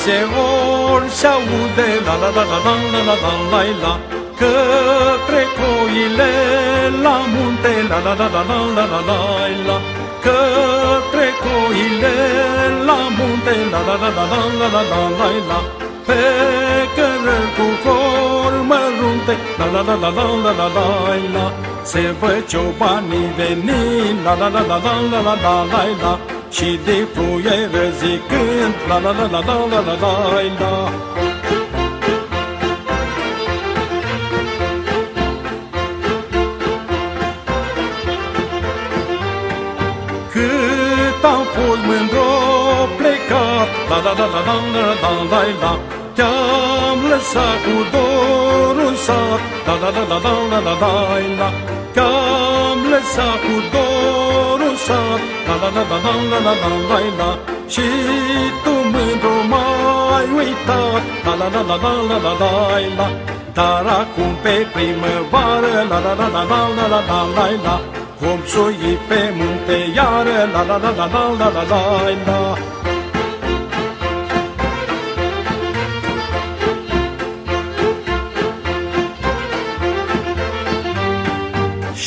deseori se aude la la la la la la la la la la, către coile la munte la la la la la la la la la, către coile la munte la la la la la la la la la la, pe cărări cu flori mărunte la la la la la la la la la, se văd ciobanii veni la la la la la la la la la la, și de fluieră zicând la la la la la la la la la. Cât am fost mândru plecat la la la la la la la la la, te-am lăsat cu dorul sat la la la la la la la la la, te-am lăsat cu dorul sat la la la la la la la la la la, și tu mândru m-ai uitat la la la la la la la la la, dar acum pe primăvară la la la la la la la la la la, vom sui pe munte iară la la la la la la la la la.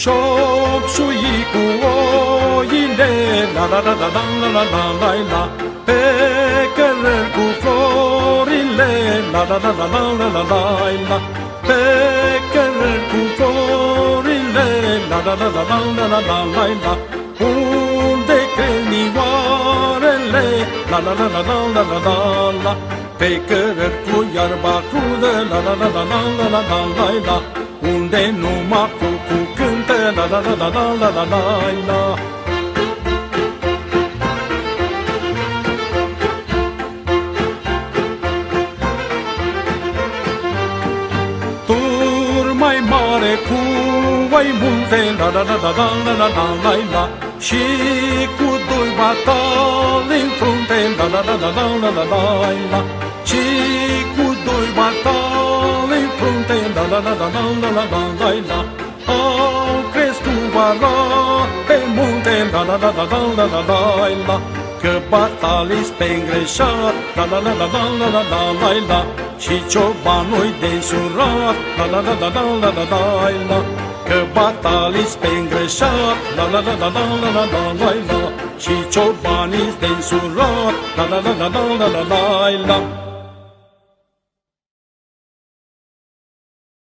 Șop sui cu oile la la la la la la la la la, pe cărări cu florile la la la la la la la la la, pe cărări cu florile la la la la la la la la la la, unde crenioarele la la la la la la la la la, pe cărări cu iarba crudă la la la la la la la la la la, unde numai cucu cântă la la la la la la la la la. Tur mai mare cu ai munte la la la la la la la la la la, și cu doi batali în frunte la la la la la la la la la, și cu doi batali în frunte la la la la la la la la la la, au crescut vara pe munte la la la la la la la la la, că batalii pe îngreșat la la la la la la la la la la, și ciobanul de surat la la la la la la la la la, că batalii pe îngreșat la la la la la la la la la la, și ciobanii de surat la la la la la la la la la.